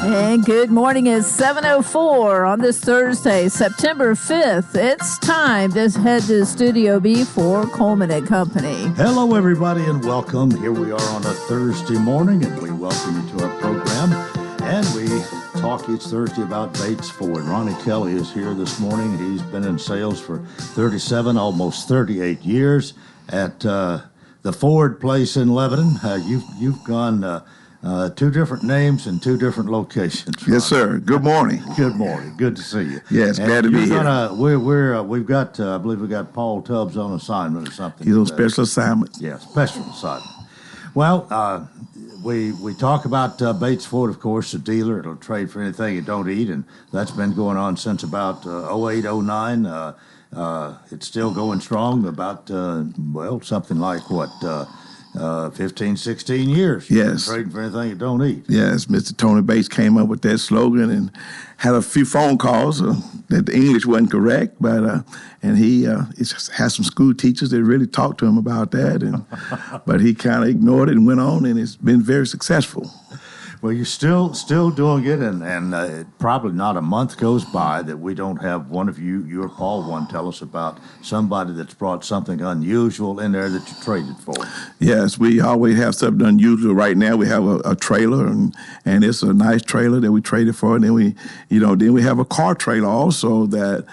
And good morning. It's 7:04 on this Thursday, September 5th. It's time to head to Studio B for Coleman and Company. Hello, everybody, and welcome. Here we are on a Thursday morning, and we welcome you to our program. And we talk each Thursday about Bates Ford. Ronnie Kelly is here this morning. He's been in sales for 37, almost 38 years at the Ford place in Lebanon. You've gone... two different names and two different locations. Ronnie. Yes, sir. Good morning. Good morning. Good to see you. Yes, glad to be here. We've got, I believe we got Paul Tubbs on assignment or something. He's on special assignment. Yeah, special assignment. Well, we talk about Bates Ford, of course, a dealer. It'll trade for anything it don't eat, and that's been going on since about 08, 09. It's still going strong, about, something like what, 15, 16 years. Yes. Trading for anything you don't eat. Yes, Mr. Tony Bates came up with that slogan and had a few phone calls that the English wasn't correct, but and he has some school teachers that really talked to him about that, and but he kind of ignored it and went on, and it's been very successful. Well, you're still doing it, and probably not a month goes by that we don't have one of you or Paul tell us about somebody that's brought something unusual in there that you traded for. Yes, we always have something unusual. Right now, we have a trailer, and it's a nice trailer that we traded for, and then we have a car trailer also that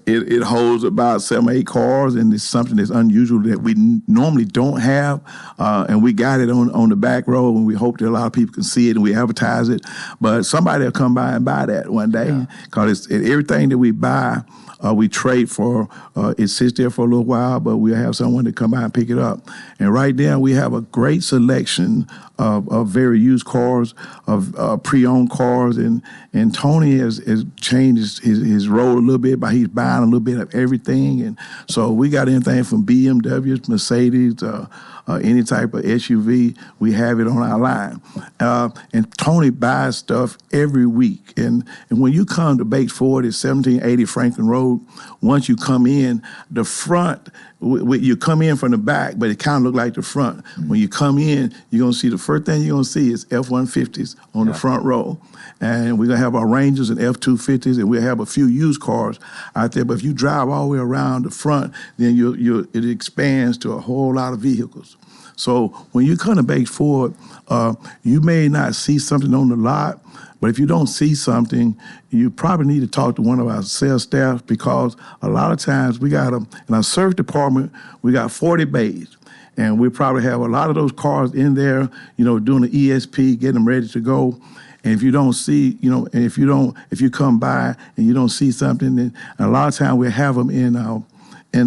it holds about 7 or 8 cars, and it's something that's unusual that we normally don't have, and we got it on the back row, and we hope that a lot of people can see it, and we advertise it. But somebody will come by and buy that one day, because everything that we buy, we trade for. It sits there for a little while, but we'll have someone to come by and pick it up. And right now, we have a great selection of very used cars, of pre-owned cars, and Tony has changed his role a little bit by he's buying a little bit of everything. And so we got anything from BMWs, Mercedes, any type of SUV, we have it on our line. And Tony buys stuff every week. And when you come to Bates Ford, it's 1780 Franklin Road. Once you come in, the front, you come in from the back, but it kind of look like the front. When you come in, you're going to see the first thing you're going to see is F-150s on the front row. And we're going to have our Rangers and F-250s, and we'll have a few used cars out there. But if you drive all the way around the front, then it expands to a whole lot of vehicles. So when you come to Bates Ford, you may not see something on the lot, but if you don't see something, you probably need to talk to one of our sales staff, because a lot of times in our service department, we got 40 bays. And we probably have a lot of those cars in there, doing the ESP, getting them ready to go. And if you don't see, and if you come by and you don't see something, then a lot of times we have them in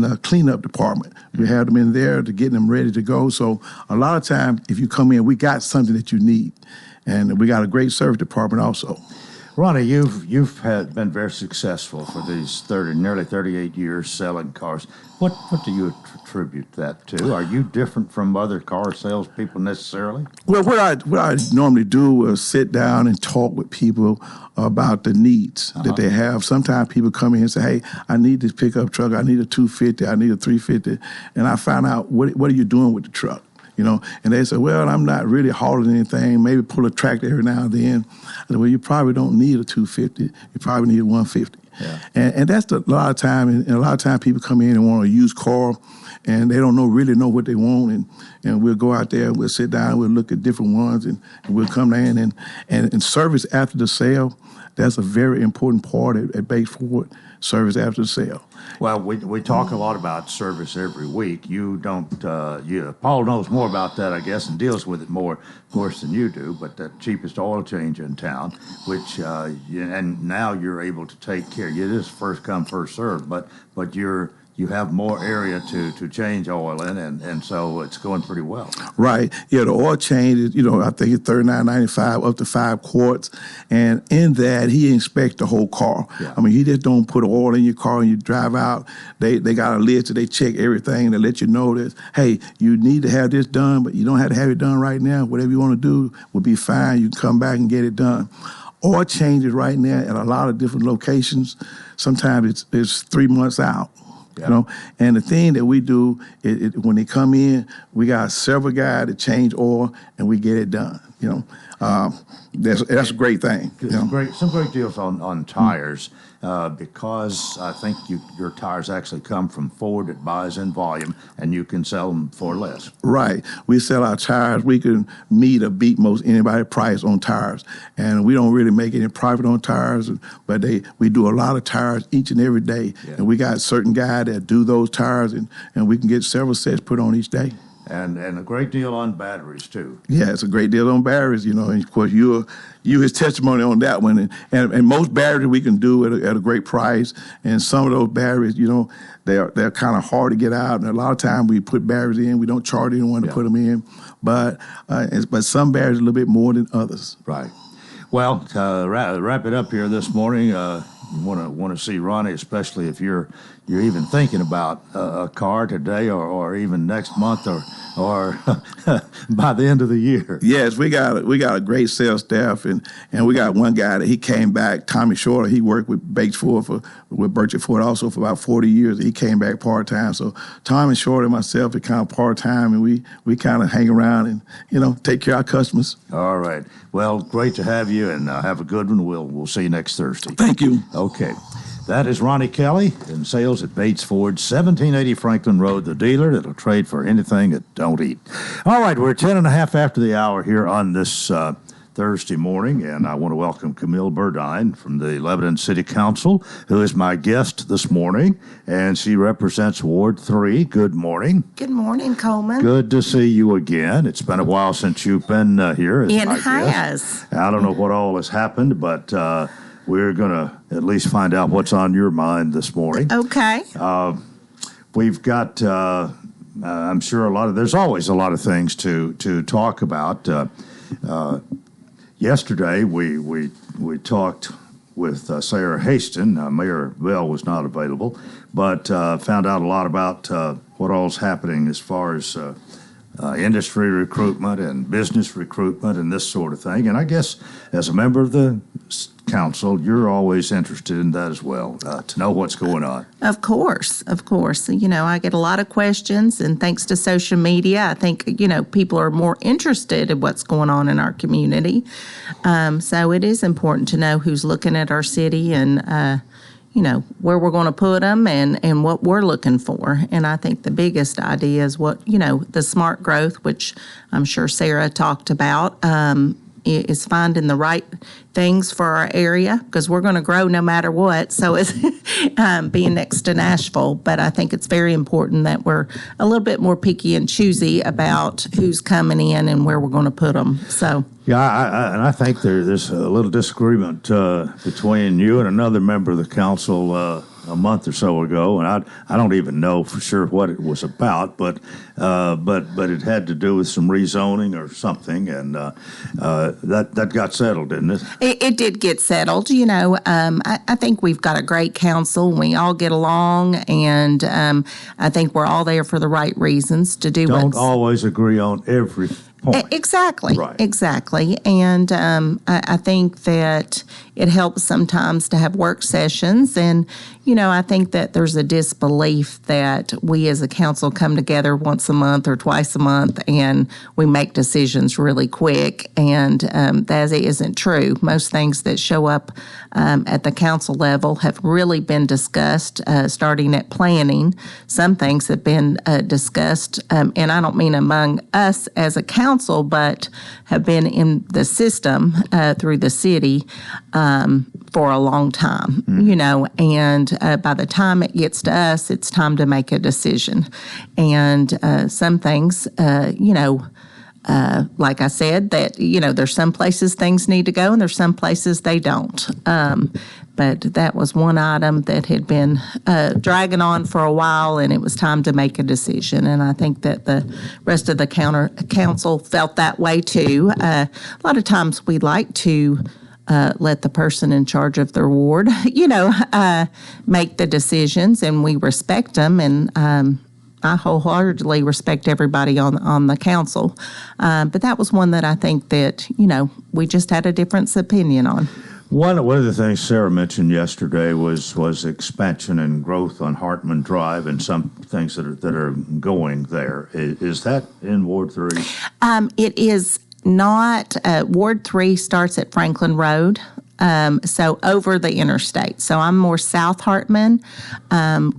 the cleanup department. We have them in there to get them ready to go. So a lot of times, if you come in, we got something that you need. And we got a great service department also. Ronnie, you've been very successful for these nearly 38 years selling cars. What do you attribute that to? Are you different from other car salespeople necessarily? Well, what I normally do is sit down and talk with people about the needs that they have. Sometimes people come in and say, "Hey, I need this pickup truck. I need a 250. I need a 350," and I find out what are you doing with the truck. And they say, "Well, I'm not really hauling anything, maybe pull a tractor every now and then." I said, "Well, you probably don't need a 250. You probably need a 150. Yeah. And that's a lot of time. And a lot of time people come in and want a used car, and they don't really know what they want. And we'll go out there, and we'll sit down, we'll look at different ones, and we'll come in and service after the sale. That's a very important part at Bates Ford, service after the sale. Well, we talk a lot about service every week. You don't, Paul knows more about that, I guess, and deals with it more, of course, than you do, but the cheapest oil change in town, which, and now you're able to take care. It is first come, first served, but you have more area to change oil in, and so it's going pretty well. Right. Yeah, the oil change is, I think it's $39.95 up to 5 quarts, and in that, he inspects the whole car. Yeah. I mean, he just don't put oil in your car and you drive out. They got a list that they check everything and they let you know that, hey, you need to have this done, but you don't have to have it done right now. Whatever you want to do will be fine. You can come back and get it done. Oil changes right now at a lot of different locations. Sometimes it's 3 months out. Yeah. And the thing that we do, when they come in, we got several guys that change oil, and we get it done. That's a great thing. Some great deals on tires because I think your tires actually come from Ford that buys in volume, and you can sell them for less. Right. We sell our tires. We can meet or beat most anybody price on tires, and we don't really make any profit on tires. But we do a lot of tires each and every day, and we got certain guys that do those tires, and we can get several sets put on each day. And a great deal on batteries, too. Yeah, it's a great deal on batteries, and of course, you his testimony on that one. And most batteries we can do at a great price, and some of those batteries, they're kind of hard to get out, and a lot of times we put batteries in, we don't charge anyone to put them in, but some batteries a little bit more than others. Right. Well, wrap it up here this morning. Want to see Ronnie, especially if you're even thinking about a car today or even next month or by the end of the year. Yes, we got a great sales staff, and we got one guy that he came back, Tommy Shorter. He worked with Bates Ford with Burchett Ford also for about 40 years. He came back part time. So Tommy Shorter and myself are kind of part time, and we kind of hang around and take care of our customers. All right. Well, great to have you, and have a good one. We'll see you next Thursday. Thank you. Okay. That is Ronnie Kelly in sales at Bates Ford, 1780 Franklin Road, the dealer that'll trade for anything that don't eat. All right, we're 10 and a half after the hour here on this Thursday morning, and I want to welcome Camille Burdine from the Lebanon City Council, who is my guest this morning, and she represents Ward 3. Good morning. Good morning, Coleman. Good to see you again. It's been a while since you've been here. It has. I don't know what all has happened, but we're going to at least find out what's on your mind this morning. Okay. We've got, I'm sure there's always a lot of things to talk about. Yesterday, we talked with Sarah Haston. Mayor Bell was not available, but found out a lot about what all's happening as far as industry recruitment and business recruitment and this sort of thing. And I guess as a member of the council, you're always interested in that as well, to know what's going on. Of course. I get a lot of questions, and thanks to social media, I think, people are more interested in what's going on in our community. So it is important to know who's looking at our city and, where we're going to put them and what we're looking for. And I think the biggest idea is the smart growth, which I'm sure Sarah talked about, is finding the right things for our area, because we're going to grow no matter what. So it's being next to Nashville. But I think it's very important that we're a little bit more picky and choosy about who's coming in and where we're going to put them. So. Yeah, and I think there's a little disagreement between you and another member of the council a month or so ago, and I don't even know for sure what it was about, but it had to do with some rezoning or something, and that got settled, didn't it? It did get settled. I think we've got a great council. We all get along, and I think we're all there for the right reasons to do. Don't always agree on every point. Exactly. Right. Exactly. And I think that it helps sometimes to have work sessions. And, I think that there's a disbelief that we as a council come together once a month or twice a month and we make decisions really quick. And that isn't true. Most things that show up at the council level have really been discussed, starting at planning. Some things have been discussed, and I don't mean among us as a council, but have been in the system through the city for a long time, and by the time it gets to us, it's time to make a decision. And some things, like I said, that, there's some places things need to go and there's some places they don't. But that was one item that had been dragging on for a while, and it was time to make a decision. And I think that the rest of the council felt that way too. A lot of times we like to let the person in charge of their ward, make the decisions, and we respect them. And I wholeheartedly respect everybody on the council. But that was one that I think that, we just had a difference opinion on. One of the things Sarah mentioned yesterday was expansion and growth on Hartman Drive and some things that are going there. Is that in Ward 3? It is Not Ward 3 starts at Franklin Road, so over the interstate. So I'm more South Hartman.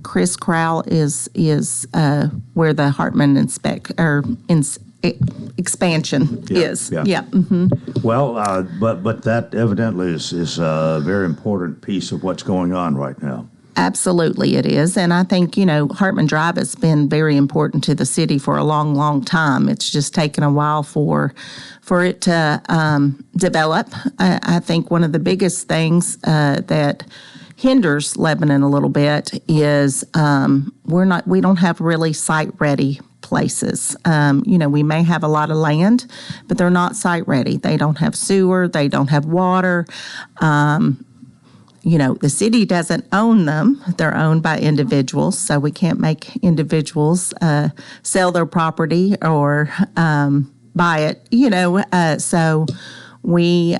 Chris Crowell is where the Hartman expansion is. Yeah. Mm-hmm. Well, but that evidently is a very important piece of what's going on right now. Absolutely, it is. And I think, Hartman Drive has been very important to the city for a long, long time. It's just taken a while for it to develop. I think one of the biggest things that hinders Lebanon a little bit is we don't have really site-ready places. We may have a lot of land, but they're not site-ready. They don't have sewer. They don't have water. The city doesn't own them. They're owned by individuals, so we can't make individuals sell their property or buy it, so we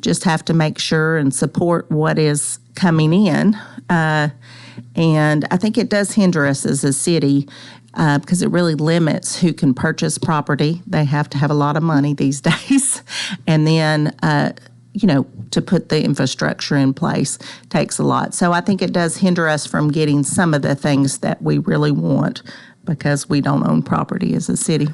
just have to make sure and support what is coming in. And I think it does hinder us as a city because it really limits who can purchase property. They have to have a lot of money these days. And then to put the infrastructure in place takes a lot. So I think it does hinder us from getting some of the things that we really want because we don't own property as a city.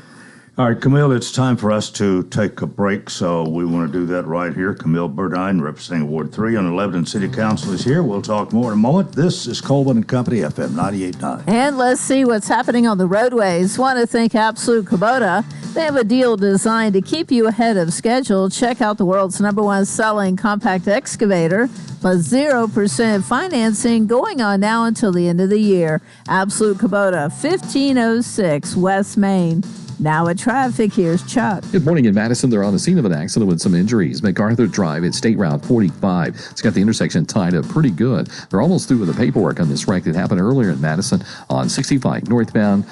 All right, Camille, it's time for us to take a break, so we want to do that right here. Camille Burdine, representing Ward 3 on the Lebanon City Council, is here. We'll talk more in a moment. This is Coleman and Company, FM 98.9. And let's see what's happening on the roadways. Want to thank Absolute Kubota. They have a deal designed to keep you ahead of schedule. Check out the world's #1 selling compact excavator, plus 0% financing going on now until the end of the year. Absolute Kubota, 1506 West Main. Now at traffic, here's Chuck. Good morning in Madison. They're on the scene of an accident with some injuries. MacArthur Drive at State Route 45. It's got the intersection tied up pretty good. They're almost through with the paperwork on this wreck that happened earlier in Madison on 65 northbound,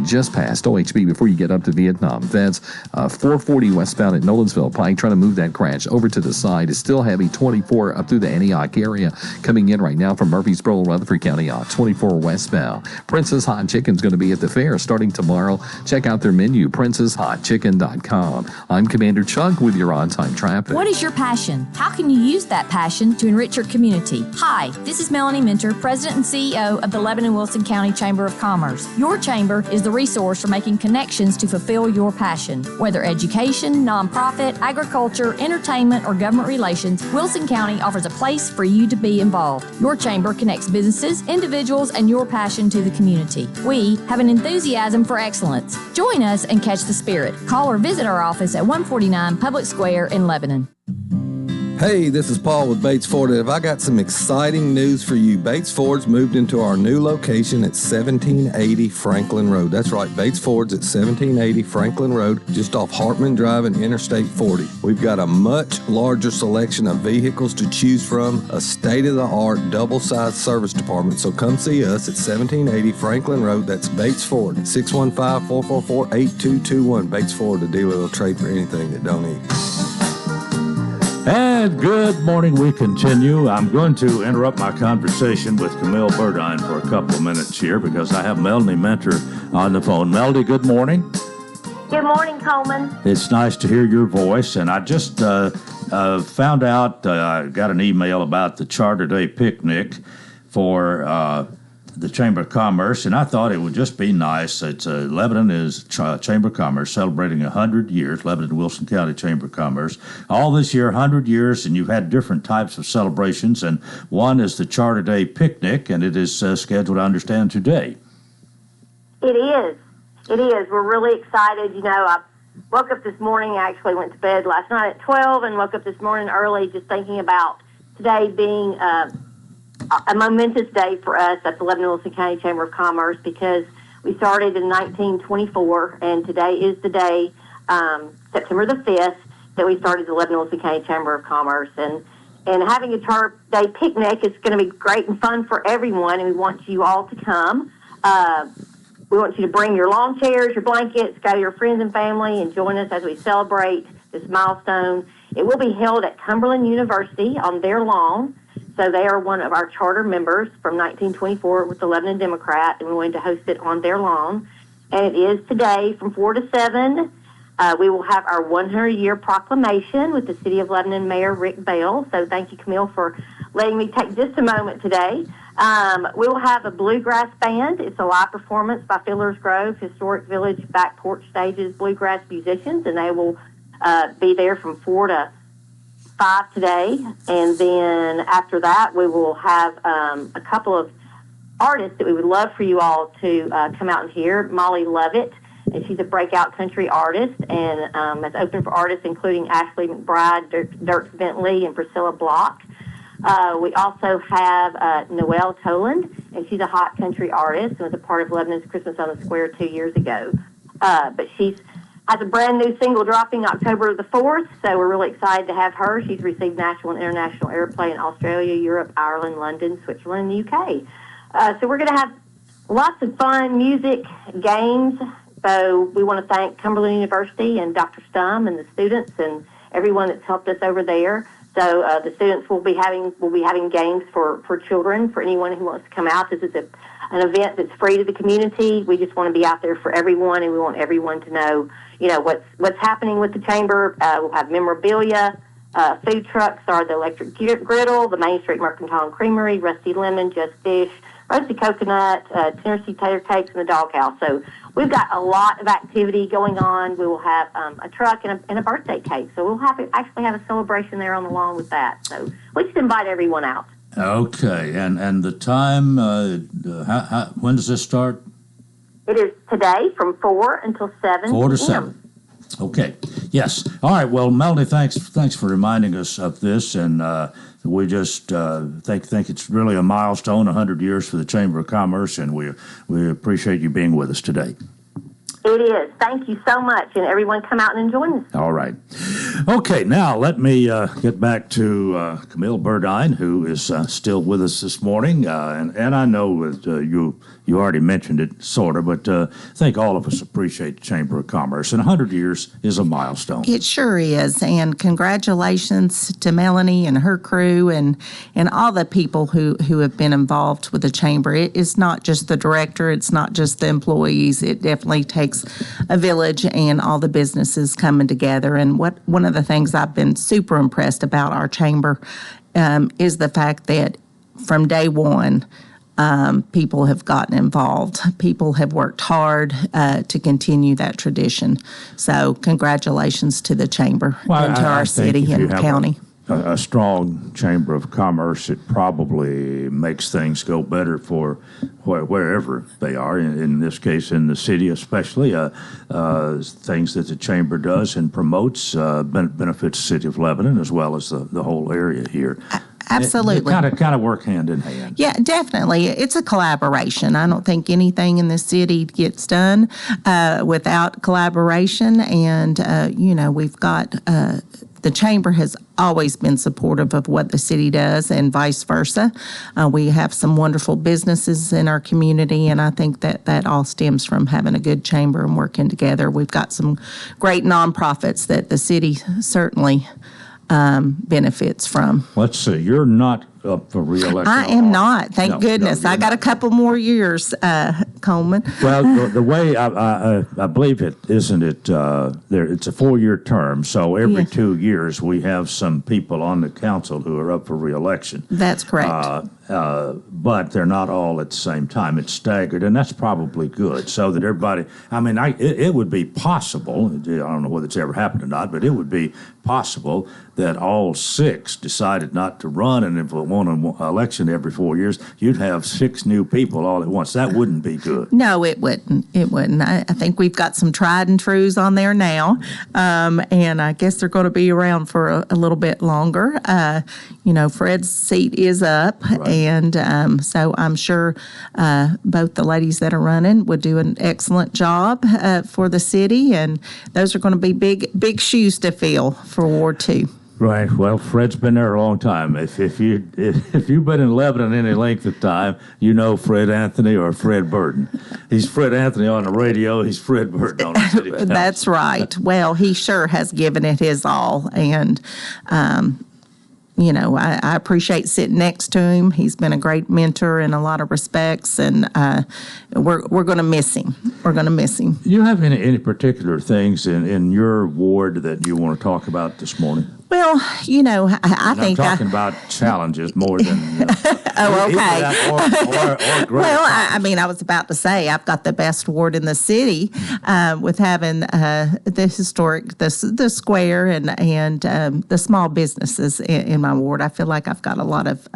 just past OHB before you get up to Vietnam Vets. 440 westbound at Nolensville Pike, trying to move that crash over to the side. It's still heavy, 24 up through the Antioch area. Coming in right now from Murfreesboro, Rutherford County, 24 westbound. Princess Hot Chicken's going to be at the fair starting tomorrow. Check out their menu, princesshotchicken.com. I'm Commander Chuck with your on-time traffic. What is your passion? How can you use that passion to enrich your community? Hi, this is Melanie Minter, President and CEO of the Lebanon-Wilson County Chamber of Commerce. Your chamber is the resource for making connections to fulfill your passion. Whether education, nonprofit, agriculture, entertainment, or government relations, Wilson County offers a place for you to be involved. Your chamber connects businesses, individuals, and your passion to the community. We have an enthusiasm for excellence. Join us and catch the spirit. Call or visit our office at 149 Public Square in Lebanon. Hey, this is Paul with Bates Ford. Have I got some exciting news for you? Bates Ford's moved into our new location at 1780 Franklin Road. That's right, Bates Ford's at 1780 Franklin Road, just off Hartman Drive and Interstate 40. We've got a much larger selection of vehicles to choose from, a state-of-the-art double-sized service department. So come see us at 1780 Franklin Road. That's Bates Ford, 615-444-8221. Bates Ford, the dealer will trade for anything that don't eat. And good morning. We continue. I'm going to interrupt my conversation with Camille Burdine for a couple of minutes here because I have Melanie Mentor on the phone. Melody, good morning. Good morning, Coleman. It's nice to hear your voice. And I just found out, I got an email about the Charter Day picnic for the Chamber of Commerce, and I thought it would just be nice. It's Lebanon is Chamber of Commerce celebrating 100 years, Lebanon Wilson County Chamber of Commerce. All this year, 100 years, and you've had different types of celebrations, and one is the Charter Day picnic, and it is scheduled, I understand, today. It is. It is. We're really excited. I woke up this morning, actually went to bed last night at 12, and woke up this morning early just thinking about today being a momentous day for us at the Lebanon-Wilson County Chamber of Commerce because we started in 1924, and today is the day, September the 5th, that we started the Lebanon-Wilson County Chamber of Commerce. And having a Charter Day picnic is going to be great and fun for everyone, and we want you all to come. We want you to bring your lawn chairs, your blankets, gather your friends and family, and join us as we celebrate this milestone. It will be held at Cumberland University on their lawn. So they are one of our charter members from 1924 with the Lebanon Democrat, and we wanted to host it on their lawn. And it is today from 4 to 7. We will have our 100-year proclamation with the City of Lebanon Mayor Rick Bell. So thank you, Camille, for letting me take just a moment today. We will have a bluegrass band. It's a live performance by Fiddler's Grove Historic Village Back Porch Stages bluegrass musicians, and they will be there from 4 to 5 today. And then after that, we will have a couple of artists that we would love for you all to come out and hear. Molly Lovett, and she's a breakout country artist, and that's open for artists including Ashley McBride, Dirk Bentley, and Priscilla Block. We also have Noelle Toland, and she's a hot country artist and was a part of Lebanon's Christmas on the Square 2 years ago. But she's has a brand new single dropping October the 4th, so we're really excited to have her. She's received national and international airplay in Australia, Europe, Ireland, London, Switzerland, and the UK. So we're going to have lots of fun music, games. So we want to thank Cumberland University and Dr. Stum and the students and everyone that's helped us over there. So the students will be having games for children, for anyone who wants to come out. This is an event that's free to the community. We just want to be out there for everyone, and we want everyone to know, what's happening with the chamber. We'll have memorabilia, food trucks are the Electric Griddle, the Main Street Mercantile and Creamery, Rusty Lemon, Just Fish, Roasted Coconut, Tennessee Tater Cakes, and the Doghouse. So we've got a lot of activity going on. We will have a truck and a birthday cake. So we'll actually have a celebration there on the lawn with that. So we just invite everyone out. Okay, and the time, when does this start? It is today from 4 until 7 4 to p.m. 7. Okay, yes. All right, well, Melanie, thanks for reminding us of this, and we just think it's really a milestone, 100 years for the Chamber of Commerce, and we appreciate you being with us today. It is. Thank you so much, and everyone come out and join us. All right. Okay, now let me get back to Camille Burdine, who is still with us this morning, and I know that you already mentioned it, sort of, but I think all of us appreciate the Chamber of Commerce, and 100 years is a milestone. It sure is, and congratulations to Melanie and her crew and all the people who have been involved with the Chamber. It is not just the director, it's not just the employees, it definitely takes a village and all the businesses coming together. And one of the things I've been super impressed about our Chamber is the fact that from day one, people have gotten involved. People have worked hard to continue that tradition. So congratulations to the Chamber and to our city and county. A strong Chamber of Commerce, it probably makes things go better for wherever they are. In this case, in the city especially, things that the Chamber does and promotes benefits the city of Lebanon as well as the whole area here. Absolutely. They kind of work hand in hand. Yeah, definitely. It's a collaboration. I don't think anything in the city gets done without collaboration. And, we've got the Chamber has always been supportive of what the city does and vice versa. We have some wonderful businesses in our community, and I think that all stems from having a good chamber and working together. We've got some great nonprofits that the city certainly benefits from. Let's see, you're not up for re-election. I am not, thank goodness. I got a couple more years, Coleman. Well, the way I believe it, isn't it, it's a 4-year term, so every 2 years we have some people on the council who are up for re-election. That's correct. But they're not all at the same time. It's staggered, and that's probably good, so that everybody, it would be possible, I don't know whether it's ever happened or not, but it would be possible that all 6 decided not to run, and if we won an election every 4 years, you'd have 6 new people all at once. That wouldn't be good. No, it wouldn't. It wouldn't. I think we've got some tried and trues on there now, and I guess they're going to be around for a little bit longer. Fred's seat is up, right. And so I'm sure both the ladies that are running would do an excellent job for the city, and those are going to be big shoes to fill for Ward 2. Right. Well, Fred's been there a long time. If you've been in Lebanon any length of time, you know Fred Anthony or Fred Burton. He's Fred Anthony on the radio. He's Fred Burton on the city council. That's right. Well, he sure has given it his all, and I appreciate sitting next to him. He's been a great mentor in a lot of respects, and we're going to miss him. We're going to miss him. You have any particular things in your ward that you want to talk about this morning? Well, I think I'm talking about challenges more than. Oh, okay. Or great. Well, I was about to say I've got the best ward in the city with having the historic, the square, and the small businesses in my ward. I feel like I've got a lot of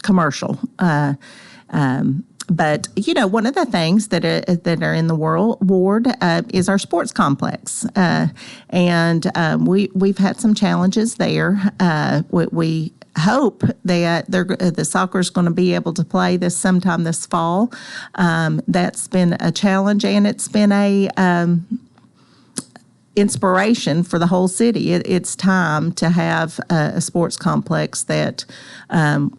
commercial. But one of the things that are in the ward is our sports complex, and we've had some challenges there. We hope that the soccer is going to be able to play sometime this fall. That's been a challenge, and it's been a inspiration for the whole city. It's time to have a sports complex that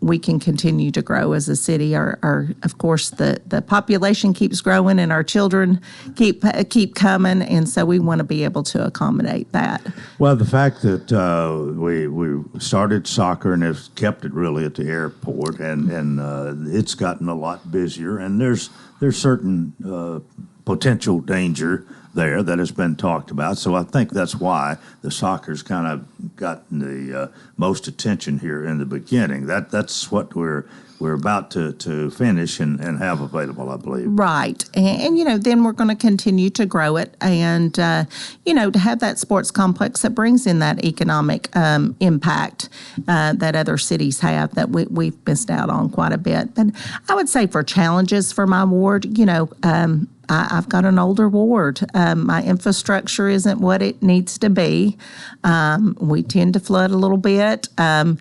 we can continue to grow as a city. Of course, the population keeps growing and our children keep coming, and so we want to be able to accommodate that. Well, the fact that we started soccer and have kept it really at the airport, and it's gotten a lot busier, and there's certain potential danger there that has been talked about. So I think that's why the soccer's kind of gotten the most attention here in the beginning. That's what we're about to finish and have available, I believe. Right. And then we're going to continue to grow it and, to have that sports complex that brings in that economic impact that other cities have that we've missed out on quite a bit. But I would say for challenges for my ward, I've got an older ward. My infrastructure isn't what it needs to be. We tend to flood a little bit. One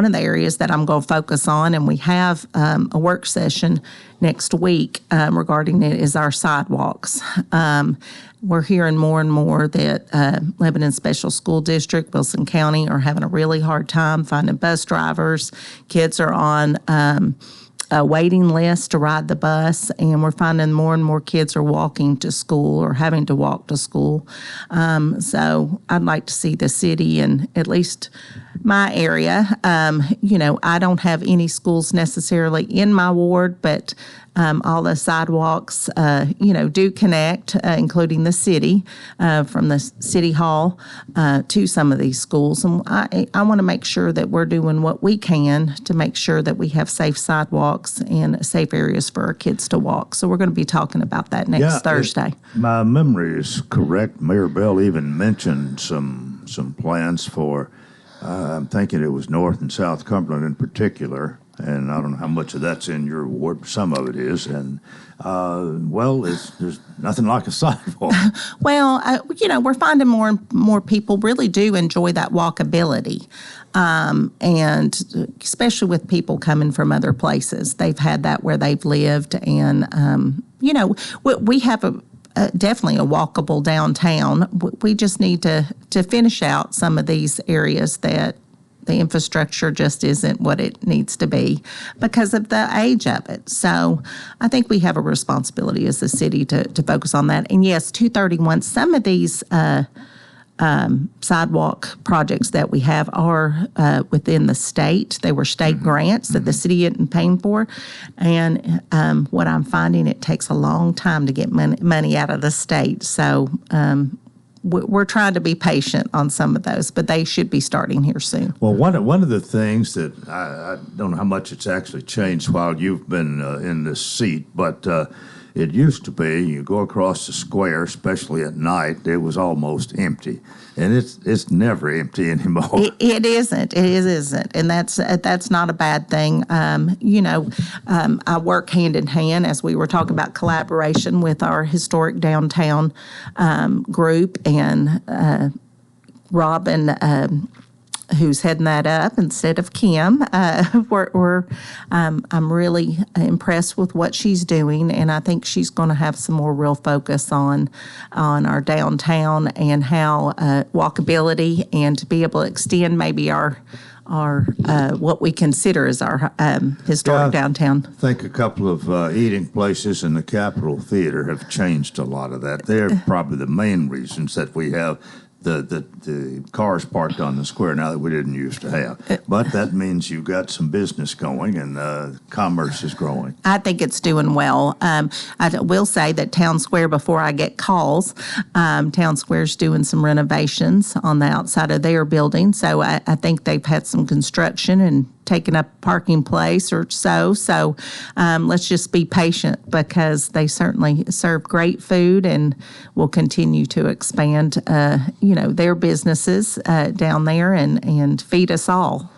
of the areas that I'm going to focus on, and we have a work session next week regarding it, is our sidewalks. We're hearing more and more that Lebanon Special School District, Wilson County, are having a really hard time finding bus drivers. Kids are on a waiting list to ride the bus, and we're finding more and more kids are walking to school or having to walk to school. So I'd like to see the city, and at least my area, I don't have any schools necessarily in my ward, but all the sidewalks, do connect, including the city, from the city hall to some of these schools. And I want to make sure that we're doing what we can to make sure that we have safe sidewalks and safe areas for our kids to walk. So we're going to be talking about that next Thursday. My memory is correct. Mayor Bell even mentioned some plans for, I'm thinking it was North and South Cumberland in particular, and I don't know how much of that's in your ward, but some of it is. And, there's nothing like a sidewalk. Well, we're finding more and more people really do enjoy that walkability. And especially with people coming from other places. They've had that where they've lived. And, we have definitely a walkable downtown. We just need to finish out some of these areas that the infrastructure just isn't what it needs to be because of the age of it. So I think we have a responsibility as a city to focus on that. And yes, 231, some of these sidewalk projects that we have are within the state. They were state grants that the city isn't paying for. And what I'm finding, it takes a long time to get money out of the state. So we're trying to be patient on some of those, but they should be starting here soon. Well, one of the things that I don't know how much it's actually changed while you've been in this seat, but it used to be you go across the square, especially at night, it was almost empty, and it's never empty anymore. It isn't. It isn't, and that's not a bad thing. I work hand in hand, as we were talking about collaboration with our historic downtown group, and Robin, who's heading that up instead of Kim. I'm really impressed with what she's doing, and I think she's going to have some more real focus on our downtown and how walkability, and to be able to extend maybe our what we consider as our historic downtown. I think a couple of eating places in the Capitol Theater have changed a lot of that. They're probably the main reasons that we have the cars parked on the square now that we didn't used to have. But that means you've got some business going and commerce is growing. I think it's doing well. I will say that Town Square, before I get calls, Town Square's doing some renovations on the outside of their building. So I think they've had some construction and taken up parking place or so. So let's just be patient because they certainly serve great food and will continue to expand, their businesses down there and feed us all.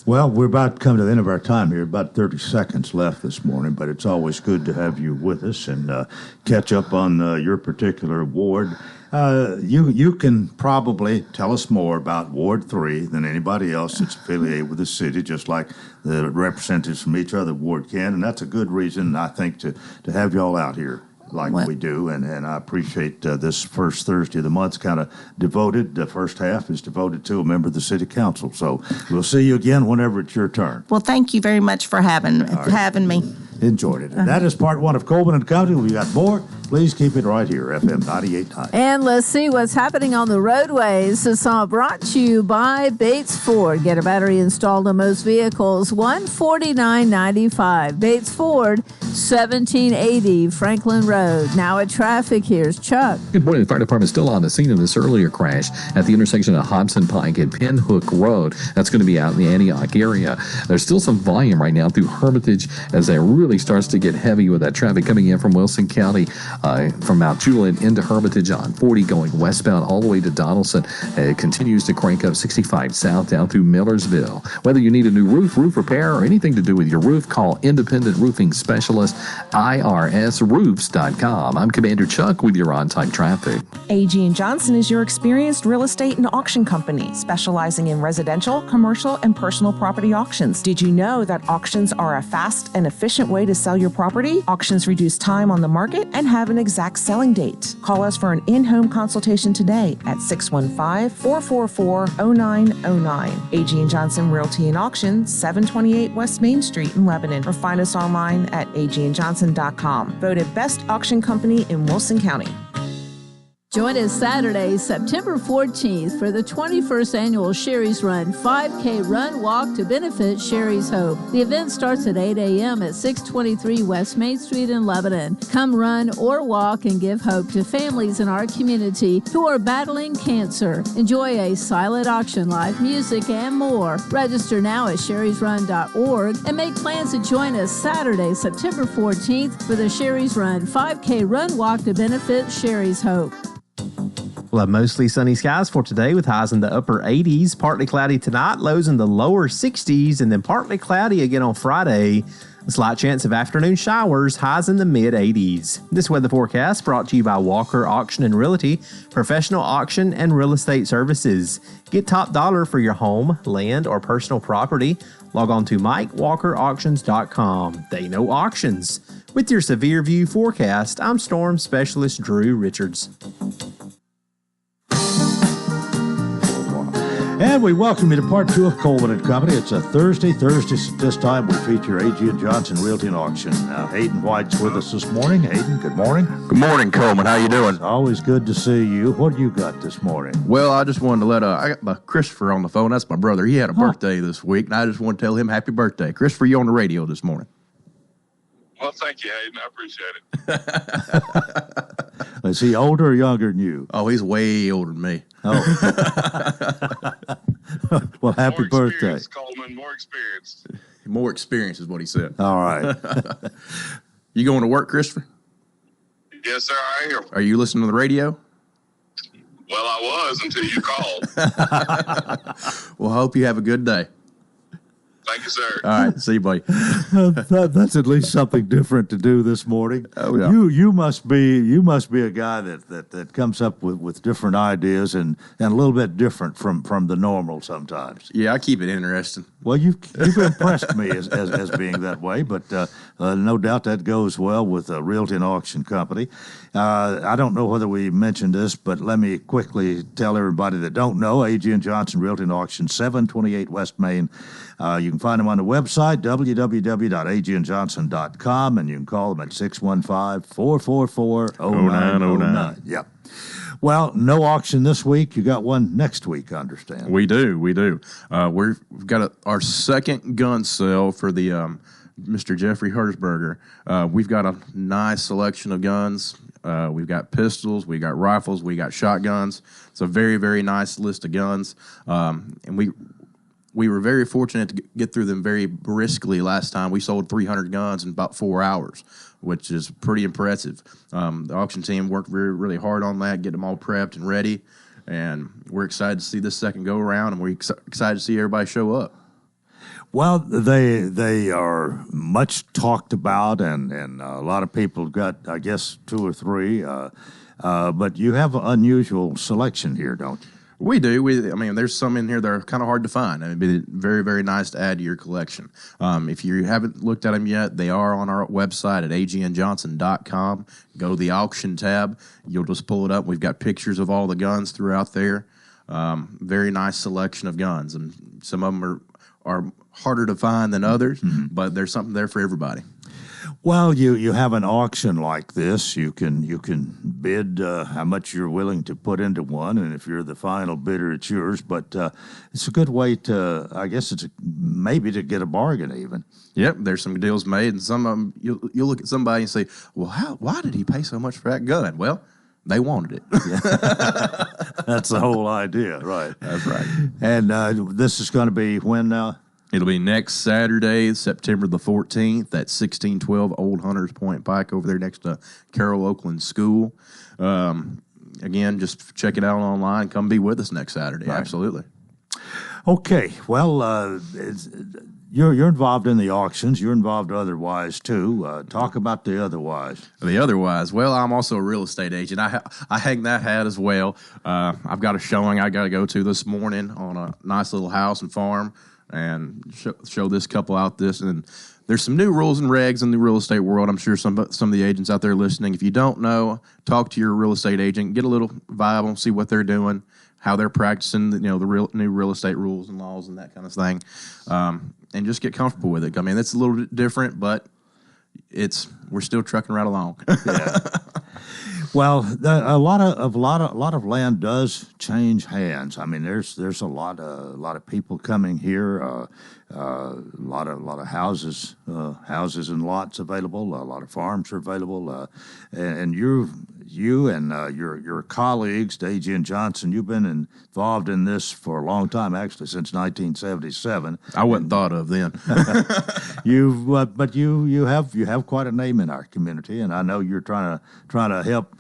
Well, we're about to come to the end of our time here. About 30 seconds left this morning, but it's always good to have you with us and catch up on your particular ward. You can probably tell us more about Ward 3 than anybody else that's affiliated with the city, just like the representatives from each other ward can, and that's a good reason, I think, to have y'all out here like we do, and I appreciate this first Thursday of the month kind of devoted. The first half is devoted to a member of the city council. So we'll see you again whenever it's your turn. Well, thank you very much for having me. Enjoyed it. And that is part one of Coleman and Company. We got more. Please keep it right here, FM 98.9. And let's see what's happening on the roadways. This song brought to you by Bates Ford. Get a battery installed on most vehicles. $149.95. Bates Ford, 1780 Franklin Road. Now at traffic, here's Chuck. Good morning. The fire department is still on the scene of this earlier crash at the intersection of Hobson Pike and Pinhook Road. That's going to be out in the Antioch area. There's still some volume right now through Hermitage as that really starts to get heavy with that traffic coming in from Wilson County, from Mount Juliet into Hermitage on 40 going westbound all the way to Donaldson. It continues to crank up 65 south down through Millersville. Whether you need a new roof repair, or anything to do with your roof, call Independent Roofing Specialist, irsroofs.com. I'm Commander Chuck with your on-time traffic. A.G. & Johnson is your experienced real estate and auction company, specializing in residential, commercial, and personal property auctions. Did you know that auctions are a fast and efficient way to sell your property? Auctions reduce time on the market and have an exact selling date. Call us for an in-home consultation today at 615-444-0909. A.G. & Johnson Realty and Auction, 728 West Main Street in Lebanon, or find us online at agandjohnson.com. Voted best auction company in Wilson County. Join us Saturday, September 14th for the 21st annual Sherry's Run 5K Run Walk to benefit Sherry's Hope. The event starts at 8 a.m. at 623 West Main Street in Lebanon. Come run or walk and give hope to families in our community who are battling cancer. Enjoy a silent auction, live music, and more. Register now at sherrysrun.org and make plans to join us Saturday, September 14th for the Sherry's Run 5K Run Walk to benefit Sherry's Hope. We'll have mostly sunny skies for today with highs in the upper 80s. Partly cloudy tonight, lows in the lower 60s, and then partly cloudy again on Friday. A slight chance of afternoon showers, highs in the mid-80s. This weather forecast brought to you by Walker Auction and Realty, professional auction and real estate services. Get top dollar for your home, land, or personal property. Log on to MikeWalkerAuctions.com. They know auctions. With your Severe View forecast, I'm Storm Specialist Drew Richards. And we welcome you to part two of Coleman and Company. It's a Thursday. This time we feature A.G. & Johnson Realty and Auction. Now, Hayden White's with us this morning. Hayden, good morning. Good morning, Coleman. How you doing? It's always good to see you. What do you got this morning? Well, I just wanted to I got my Christopher on the phone. That's my brother. He had a birthday this week, and I just want to tell him happy birthday. Christopher, you on the radio this morning. Well, thank you, Hayden. I appreciate it. Is he older or younger than you? Oh, he's way older than me. Oh. Well, happy birthday. Coleman, more experience. More experience is what he said. All right. You going to work, Christopher? Yes, sir, I am. Are you listening to the radio? Well, I was until you called. Well, I hope you have a good day. Thank you, sir. All right. See you, buddy. That's at least something different to do this morning. Oh, yeah. You must be a guy that comes up with different ideas and a little bit different from the normal sometimes. Yeah, I keep it interesting. Well, you've impressed me as being that way, but no doubt that goes well with a Realty and Auction Company. I don't know whether we mentioned this, but let me quickly tell everybody that don't know, A.G. & Johnson Realty and Auction, 728 West Main. You can find them on the website, www.agandjohnson.com, and you can call them at 615-444-0909. Yep. Well, no auction this week. You got one next week, I understand. We do. We've got our second gun sale for the Mr. Jeffrey Herzberger. We've got a nice selection of guns. We've got pistols, we got rifles, we got shotguns. It's a very, very nice list of guns. And we were very fortunate to get through them very briskly last time. We sold 300 guns in about 4 hours, which is pretty impressive. The auction team worked really hard on that, get them all prepped and ready. And we're excited to see this second go around, and we're excited to see everybody show up. Well, they are much talked about, and a lot of people got, I guess, 2 or 3. But you have an unusual selection here, don't you? We do. There's some in here that are kind of hard to find. It'd be very, very nice to add to your collection. If you haven't looked at them yet, they are on our website at agandjohnson.com. Go to the auction tab. You'll just pull it up. We've got pictures of all the guns throughout there. Very nice selection of guns, and some of them are harder to find than others, but there's something there for everybody. Well, you have an auction like this. You can bid how much you're willing to put into one, and if you're the final bidder, it's yours. But it's a good way to, I guess, maybe to get a bargain even. Yep, there's some deals made, and some of them you'll look at somebody and say, "Well, why did he pay so much for that gun?" Well, they wanted it. That's the whole idea, right? That's right. And this is going to be when now? It'll be next Saturday, September the 14th at 1612 Old Hunters Point Pike over there next to Carroll Oakland School. Again, just check it out online. Come be with us next Saturday. Right. Absolutely. Okay. Well, you're involved in the auctions. You're involved otherwise, too. Talk about the otherwise. The otherwise. Well, I'm also a real estate agent. I hang that hat as well. I've got a showing I got to go to this morning on a nice little house and farm, and show this couple out this. And there's some new rules and regs in the real estate world. I'm sure some of the agents out there listening, if you don't know, talk to your real estate agent, get a little vibe on, see what they're doing, how they're practicing, the new real estate rules and laws and that kind of thing, and just get comfortable with it. I mean, it's a little bit different, but we're still trucking right along. Yeah. Well, a lot of land does change hands. I mean, there's a lot of people coming here. A lot of houses and lots available. A lot of farms are available. And you and your colleagues, Agee and Johnson, you've been involved in this for a long time, actually since 1977. I wasn't thought of then. But you have quite a name in our community, and I know you're trying to help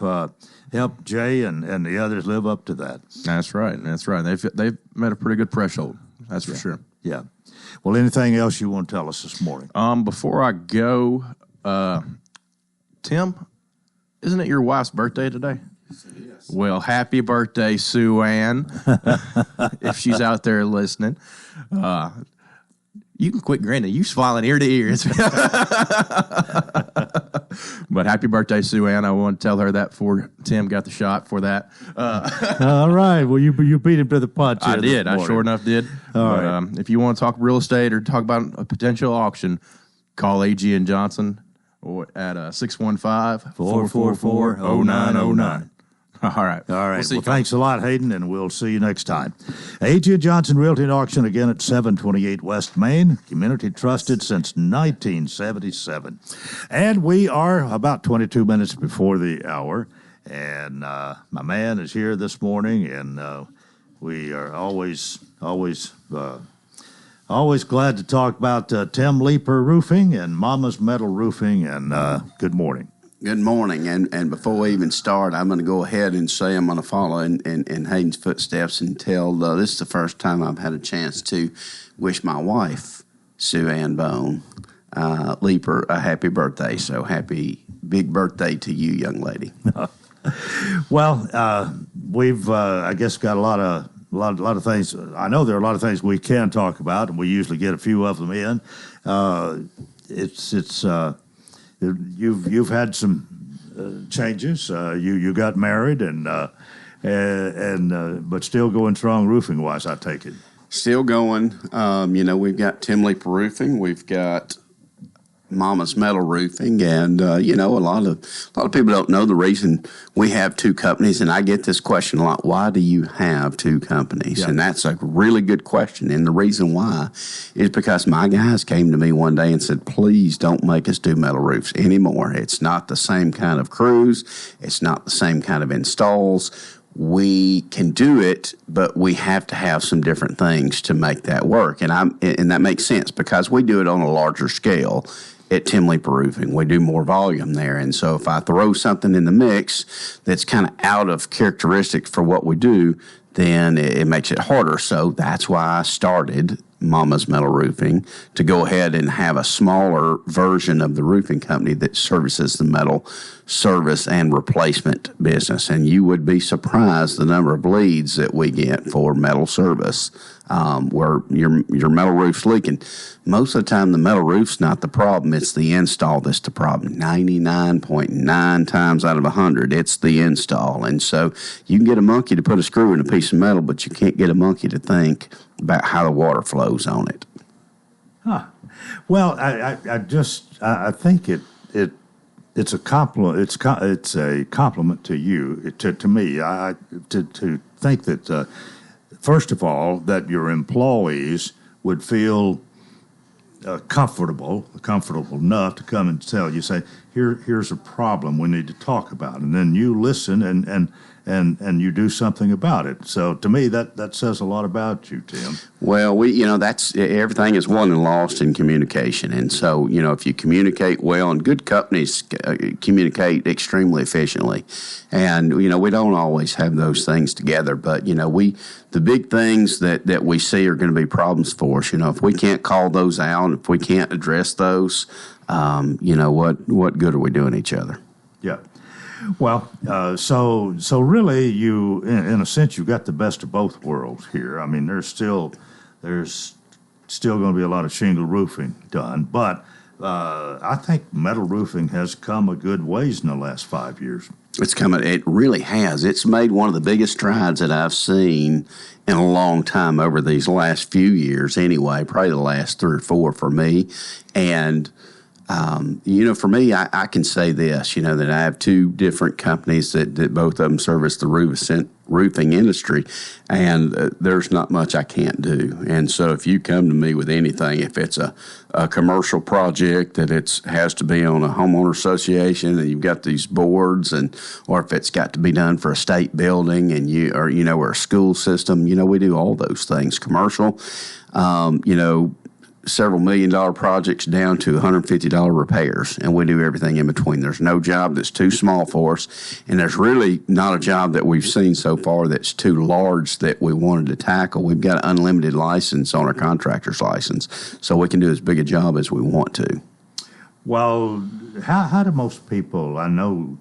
Jay and the others live up to that. That's right. They've met a pretty good threshold. That's for sure. Yeah. Well, anything else you want to tell us this morning? Before I go, Tim, isn't it your wife's birthday today? Yes. Well, happy birthday, Sue Ann, if she's out there listening. You can quit grinning. You smiling ear to ear. But happy birthday, Sue Ann. I want to tell her that before Tim got the shot for that. All right. Well, you beat him to the punch. I did. I sure enough did. All right. If you want to talk real estate or talk about a potential auction, call Agee and Johnson at 615-444-0909. All right. Well, thanks a lot, Hayden, and we'll see you next time. Agee Johnson Realty and Auction again at 728 West Main, community trusted since 1977. And we are about 22 minutes before the hour, and my man is here this morning, and we are always glad to talk about Tim Leeper Roofing and Mama's Metal Roofing, and good morning. Good morning, and before we even start, I'm going to go ahead and say I'm going to follow in Hayden's footsteps and tell this is the first time I've had a chance to wish my wife, Sue Ann Bone Leeper, a happy birthday. So happy big birthday to you, young lady. Well, we've I guess got a lot of things. I know there are a lot of things we can talk about, and we usually get a few of them in. You've had some changes. You got married and but still going strong roofing wise, I take it. Still going. We've got Tim Leeper Roofing. We've got Mama's Metal Roofing, and a lot of people don't know the reason we have two companies, and I get this question a lot: why do you have two companies? Yeah. And that's a really good question, and the reason why is because my guys came to me one day and said, "Please don't make us do metal roofs anymore. It's not the same kind of crews. It's not the same kind of installs. We can do it, but we have to have some different things to make that work." And that makes sense because we do it on a larger scale at Tim Leeper Roofing. We do more volume there. And so if I throw something in the mix that's kind of out of characteristics for what we do, then it makes it harder. So that's why I started Mama's Metal Roofing, to go ahead and have a smaller version of the roofing company that services the metal service and replacement business. And you would be surprised the number of leads that we get for metal service, where your metal roof's leaking. Most of the time, the metal roof's not the problem. It's the install that's the problem. 99.9 times out of 100, it's the install. And so you can get a monkey to put a screw in a piece of metal, but you can't get a monkey to think about how the water flows on it. Huh. Well, I think it's a compliment. It's a compliment to you, to me. To think that first of all, that your employees would feel comfortable enough to come and tell you, say, here's a problem we need to talk about, and then you listen and you do something about it. So to me, that says a lot about you, Tim. Well, that's everything is won and lost in communication. And so, if you communicate well, and good companies communicate extremely efficiently. And, we don't always have those things together, but, the big things that we see are going to be problems for us. If we can't call those out, if we can't address those, what good are we doing each other? Yeah. Well, so really, you, in a sense, you've got the best of both worlds here. I mean, there's still going to be a lot of shingle roofing done, but I think metal roofing has come a good ways in the last 5 years. It really has. It's made one of the biggest strides that I've seen in a long time over these last few years anyway, probably the last 3 or 4 for me. And for me, I can say this, that I have 2 different companies that both of them service the roofing industry, and there's not much I can't do. And so if you come to me with anything, if it's a commercial project that has to be on a homeowner association and you've got these boards, or if it's got to be done for a state building or a school system, we do all those things. Commercial, several $1 million projects down to $150 repairs, and we do everything in between. There's no job that's too small for us, and there's really not a job that we've seen so far that's too large that we wanted to tackle. We've got an unlimited license on our contractor's license, so we can do as big a job as we want to. Well, how do most people? I know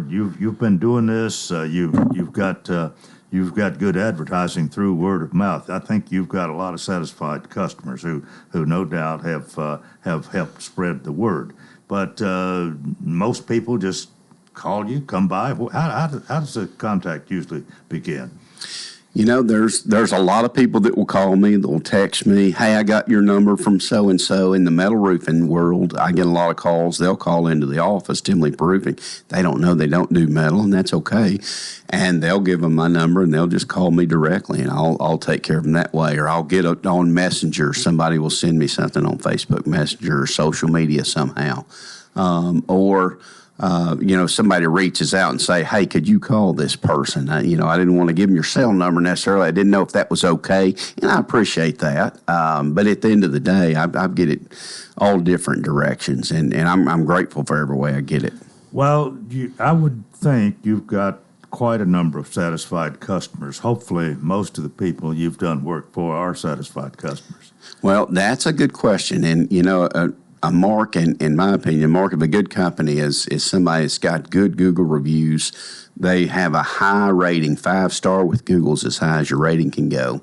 you've been doing this. You've got good advertising through word of mouth. I think you've got a lot of satisfied customers who no doubt have helped spread the word. But most people just call you, come by. How does the contact usually begin? There's a lot of people that will call me, that will text me, "Hey, I got your number from so-and-so." In the metal roofing world, I get a lot of calls. They'll call into the office, Tim Leeper Roofing. They don't know they don't do metal, and that's okay. And they'll give them my number, and they'll just call me directly, and I'll take care of them that way. Or I'll get it on Messenger. Somebody will send me something on Facebook Messenger or social media somehow. Somebody reaches out and say, "Hey, could you call this person?" I didn't want to give them your cell number necessarily. I didn't know if that was okay, and I appreciate that. But at the end of the day, I get it all different directions, and I'm grateful for every way I get it. Well, I would think you've got quite a number of satisfied customers. Hopefully, most of the people you've done work for are satisfied customers. Well, that's a good question, and a mark, in my opinion, a mark of a good company is somebody that's got good Google reviews. They have a high rating, 5-star with Google's as high as your rating can go.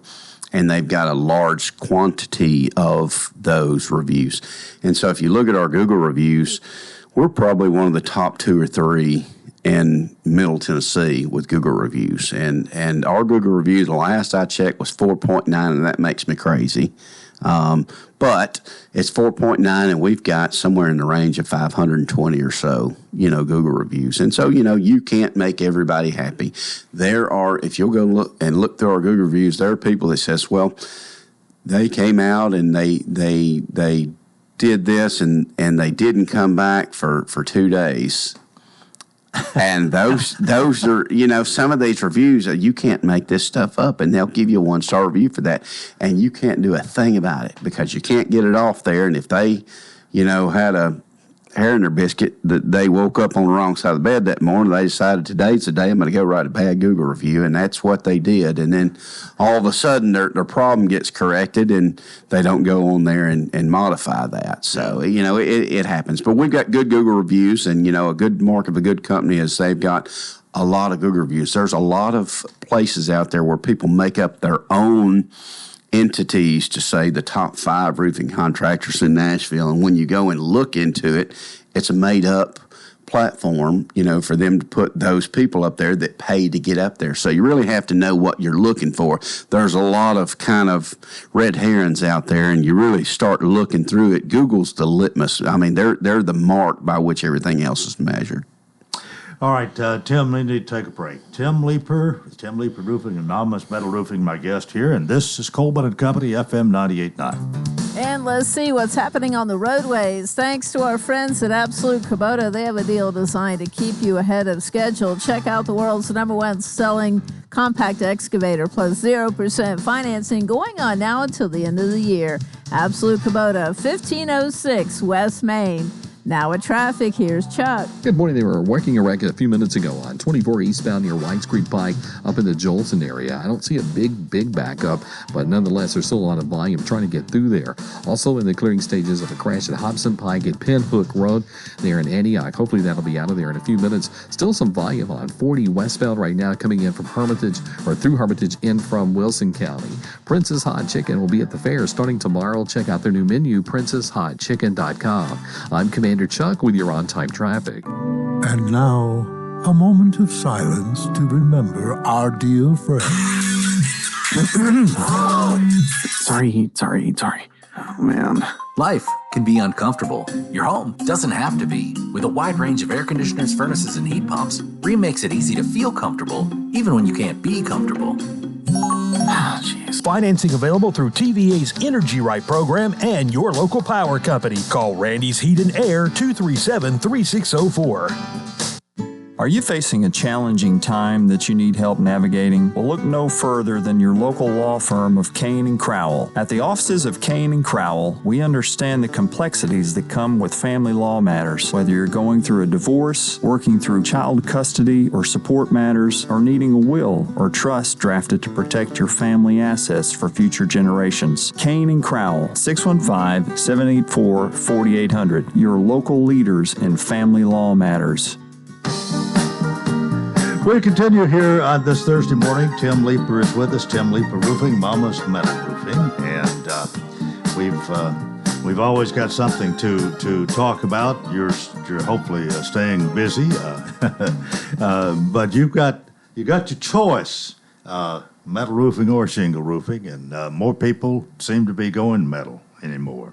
And they've got a large quantity of those reviews. And so if you look at our Google reviews, we're probably one of the top 2 or 3 in Middle Tennessee with Google reviews. And our Google review, the last I checked, was 4.9, and that makes me crazy. But it's 4.9, and we've got somewhere in the range of 520 or so, Google reviews. And so, you can't make everybody happy. There are, if you'll go look through our Google reviews, there are people that says, well, they came out and they did this and they didn't come back for 2 days. And those are, some of these reviews, you can't make this stuff up, and they'll give you a 1-star review for that. And you can't do a thing about it because you can't get it off there. And if they, had a hair in their biscuit that they woke up on the wrong side of the bed that morning, they decided today's the day I'm going to go write a bad Google review. And that's what they did. And then all of a sudden their problem gets corrected and they don't go on there and modify that. So, it happens. But we've got good Google reviews, and, a good mark of a good company is they've got a lot of Google reviews. There's a lot of places out there where people make up their own entities to say the top 5 roofing contractors in Nashville. And when you go and look into it, it's a made up platform, for them to put those people up there that pay to get up there. So you really have to know what you're looking for. There's a lot of kind of red herrings out there, and you really start looking through it. Google's the litmus. I mean, they're the mark by which everything else is measured. All right, Tim, we need to take a break. Tim Leeper Roofing, Anonymous Metal Roofing, my guest here, and this is Coleman and Company, FM 98.9. And let's see what's happening on the roadways. Thanks to our friends at Absolute Kubota, they have a deal designed to keep you ahead of schedule. Check out the world's #1 selling compact excavator plus 0% financing going on now until the end of the year. Absolute Kubota, 1506 West Main. Now with traffic, here's Chuck. Good morning. They were working a wreck a few minutes ago on 24 eastbound near Whites Creek Pike up in the Jolson area. I don't see a big backup, but nonetheless, there's still a lot of volume trying to get through there. Also in the clearing stages of a crash at Hobson Pike at Pinhook Road there in Antioch. Hopefully that'll be out of there in a few minutes. Still some volume on 40 westbound right now coming in from Hermitage or through Hermitage in from Wilson County. Princess Hot Chicken will be at the fair starting tomorrow. Check out their new menu, princesshotchicken.com. I'm Commander Chuck with your on-time traffic. And now, a moment of silence to remember our dear friend. Sorry. Oh, man. Life can be uncomfortable. Your home doesn't have to be. With a wide range of air conditioners, furnaces, and heat pumps, Rheem makes it easy to feel comfortable, even when you can't be comfortable. Financing available through TVA's Energy Right program and your local power company. Call Randy's Heat and Air 237-3604. Are you facing a challenging time that you need help navigating? Well, look no further than your local law firm of Kane & Crowell. At the offices of Kane & Crowell, we understand the complexities that come with family law matters. Whether you're going through a divorce, working through child custody or support matters, or needing a will or trust drafted to protect your family assets for future generations. Kane & Crowell, 615-784-4800. Your local leaders in family law matters. We continue here on this Thursday morning. Tim Leeper is with us. Tim Leeper Roofing, Mama's Metal Roofing, and we've always got something to talk about. You're hopefully staying busy, but you got your choice: metal roofing or shingle roofing, and more people seem to be going metal anymore.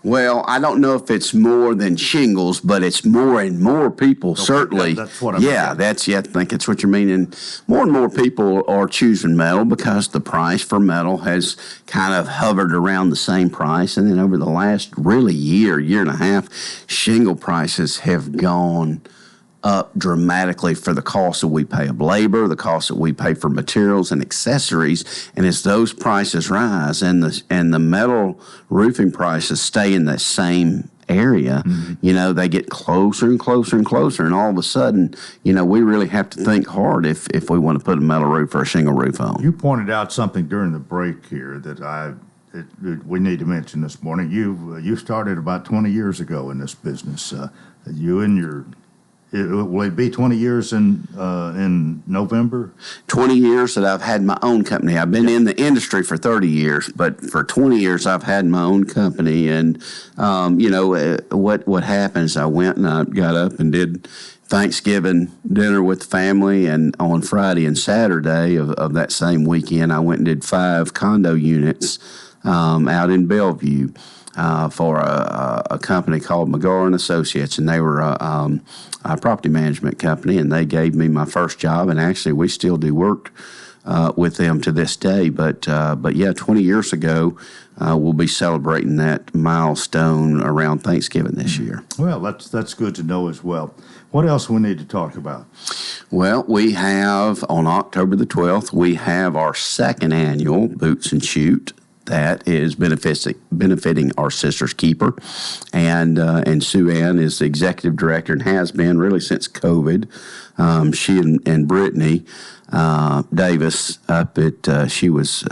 Well, I don't know if it's more than shingles, but it's more and more people, certainly. That's what I mean. Yeah, I think that's what you're meaning. More and more people are choosing metal because the price for metal has kind of hovered around the same price. And then over the last really year and a half, shingle prices have gone up dramatically for the cost that we pay of labor, the cost that we pay for materials and accessories. And as those prices rise and the metal roofing prices stay in the same area, they get closer and closer and closer. And all of a sudden, we really have to think hard if we want to put a metal roof or a shingle roof on. You pointed out something during the break here that we need to mention this morning. You started about 20 years ago in this business. Will it be 20 years in November? 20 years that I've had my own company. I've been in the industry for 30 years, but for 20 years I've had my own company. And, what happened is I went and I got up and did Thanksgiving dinner with the family, and on Friday and Saturday of that same weekend, I went and did 5 condo units out in Bellevue for a company called McGar & Associates, and they were a property management company, and they gave me my first job, and actually we still do work with them to this day. But yeah, 20 years ago, we'll be celebrating that milestone around Thanksgiving this year. Well, that's good to know as well. What else we need to talk about? Well, we have on October the 12th, we have our second annual Boots and Shoot. That is benefiting our Sister's Keeper, and Sue Ann is the executive director and has been really since COVID. She and Brittany Davis up at she was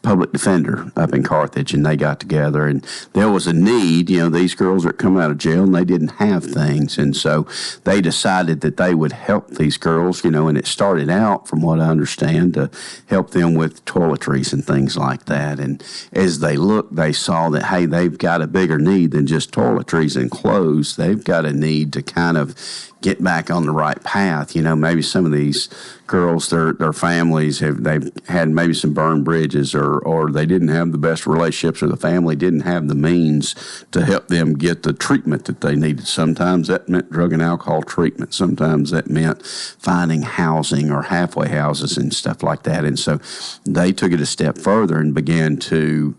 public defender up in Carthage, and they got together, and there was a need. These girls are coming out of jail and they didn't have things, and so they decided that they would help these girls, and it started out, from what I understand, to help them with toiletries and things like that. And as they looked, they saw that, hey, they've got a bigger need than just toiletries and clothes. They've got a need to kind of get back on the right path. Maybe some of these girls, their families they've had maybe some burned bridges, or they didn't have the best relationships, or the family didn't have the means to help them get the treatment that they needed. Sometimes that meant drug and alcohol treatment. Sometimes that meant finding housing or halfway houses and stuff like that. And so they took it a step further and began to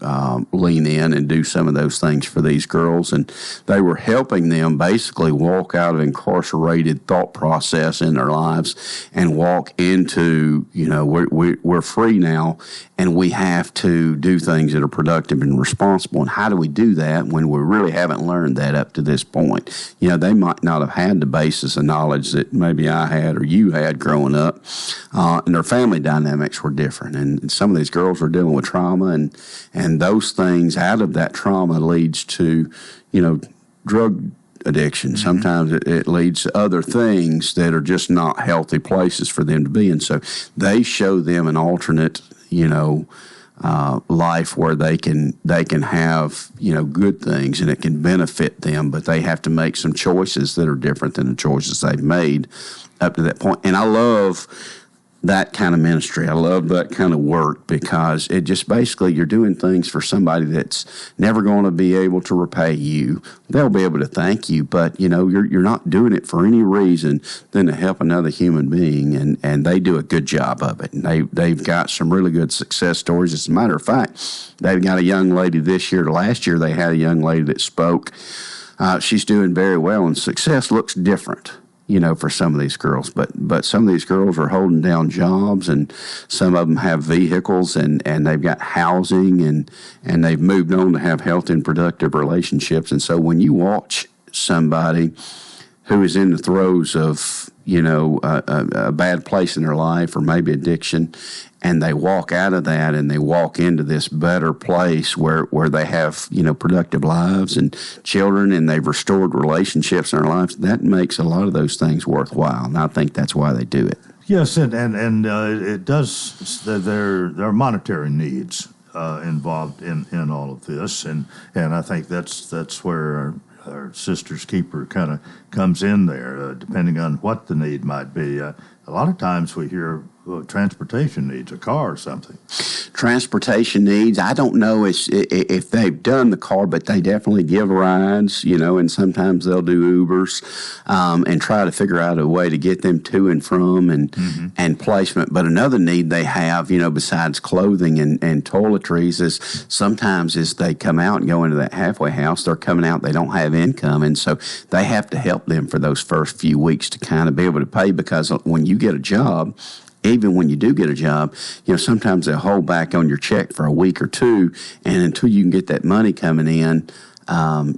lean in and do some of those things for these girls. And they were helping them basically walk out of incarceration thought process in their lives and walk into, we're free now, and we have to do things that are productive and responsible. And how do we do that when we really haven't learned that up to this point? They might not have had the basis of knowledge that maybe I had or you had growing up, and their family dynamics were different. And some of these girls were dealing with trauma, and those things out of that trauma leads to, drug addiction. Sometimes it leads to other things that are just not healthy places for them to be. And so they show them an alternate, life where they can have, good things, and it can benefit them, but they have to make some choices that are different than the choices they've made up to that point. And I love that kind of ministry. I love that kind of work, because it just basically, you're doing things for somebody that's never going to be able to repay you. They'll be able to thank you, but you're not doing it for any reason than to help another human being, and they do a good job of it. And they've got some really good success stories. As a matter of fact, they've got a young lady this year. Last year they had a young lady that spoke. She's doing very well, and success looks different, for some of these girls. But some of these girls are holding down jobs, and some of them have vehicles, and they've got housing, and they've moved on to have healthy and productive relationships. And so when you watch somebody who is in the throes of, a bad place in their life, or maybe addiction, and they walk out of that and they walk into this better place where they have, productive lives and children, and they've restored relationships in their lives, that makes a lot of those things worthwhile. And I think that's why they do it. Yes, and it does. There are monetary needs involved in all of this, and I think that's where our Sister's Keeper kind of comes in there, depending on what the need might be. A lot of times we hear transportation needs, a car or something. Transportation needs, I don't know if they've done the car, but they definitely give rides, and sometimes they'll do Ubers and try to figure out a way to get them to and from and placement. But another need they have, besides clothing and toiletries, is sometimes as they come out and go into that halfway house, they're coming out, they don't have income, and so they have to help them for those first few weeks to kind of be able to pay, because when you get a job, even when you do get a job, sometimes they'll hold back on your check for a week or two, and until you can get that money coming in,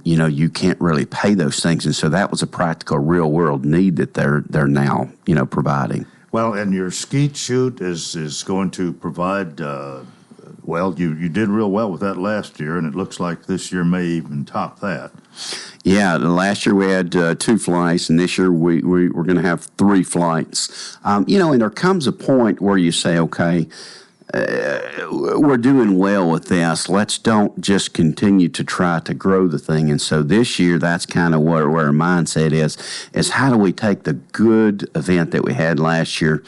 you can't really pay those things. And so that was a practical, real-world need that they're now, providing. Well, and your Skeet Shoot is going to provide, you did real well with that last year, and it looks like this year may even top that. Yeah, last year we had 2 flights, and this year we're going to have 3 flights. And there comes a point where you say, okay, we're doing well with this. Let's don't just continue to try to grow the thing. And so this year, that's kind of where our mindset is how do we take the good event that we had last year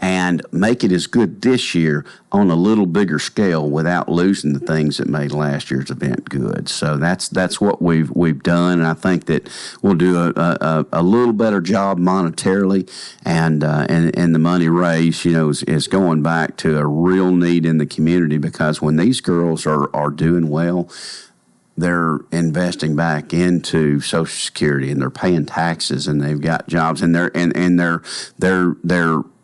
and make it as good this year on a little bigger scale without losing the things that made last year's event good. So that's what we've done, and I think that we'll do a little better job monetarily, and the money raised, is going back to a real need in the community, because when these girls are doing well, they're investing back into Social Security, and they're paying taxes, and they've got jobs, and they're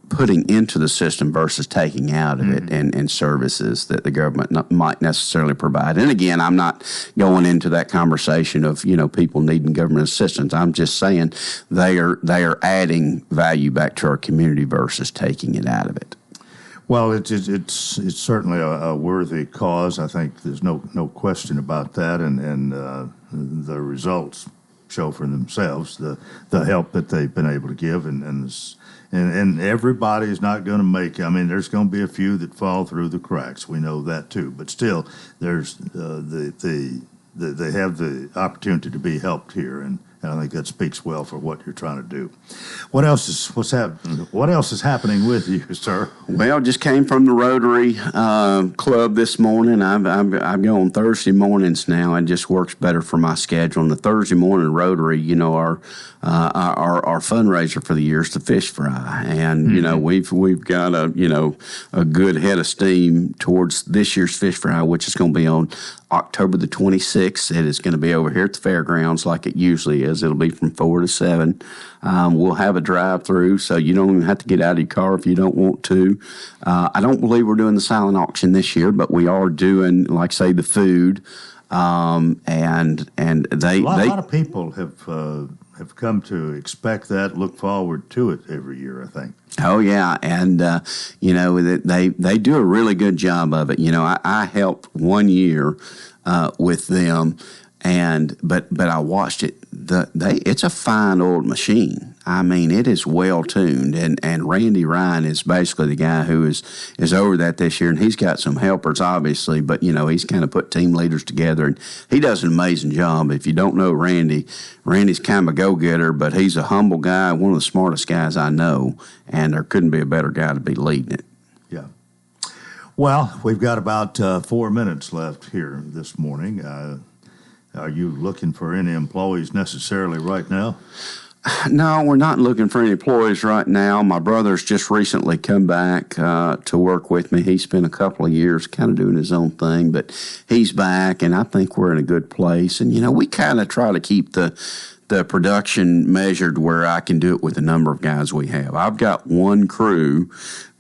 putting into the system versus taking out of it and services that the government might necessarily provide. And again, I'm not going into that conversation of, people needing government assistance. I'm just saying they are adding value back to our community versus taking it out of it. Well, it's certainly a worthy cause. I think there's no question about that, and the results show for themselves the help that they've been able to give, and everybody's not going to make it. I mean, there's going to be a few that fall through the cracks. We know that too, but still, there's they have the opportunity to be helped here, and I think that speaks well for what you're trying to do. What else is happening with you, sir? Well, just came from the Rotary Club this morning. I go on Thursday mornings now. It just works better for my schedule. And the Thursday morning Rotary, our fundraiser for the year is the fish fry, and we've got a good head of steam towards this year's fish fry, which is going to be on October the 26th. It is going to be over here at the fairgrounds like it usually is. It'll be from 4 to 7. We'll have a drive-through, so you don't even have to get out of your car if you don't want to. I don't believe we're doing the silent auction this year, but we are doing, like say, the food. And a lot of people have come to expect that, look forward to it every year, I think. Oh, yeah, and, they do a really good job of it. I helped 1 year with them, but I watched it. It's a fine old machine. I mean, it is well tuned, and Randy Ryan is basically the guy who is over that this year, and he's got some helpers, obviously, but he's kind of put team leaders together, and he does an amazing job. If you don't know Randy's kind of a go-getter, but he's a humble guy, one of the smartest guys I know, and there couldn't be a better guy to be leading it. Yeah. Well, we've got about 4 minutes left here this morning. Are you looking for any employees necessarily right now? No, we're not looking for any employees right now. My brother's just recently come back to work with me. He spent a couple of years kind of doing his own thing, but he's back, and I think we're in a good place. And, we kind of try to keep the production measured where I can do it with the number of guys we have. I've got one crew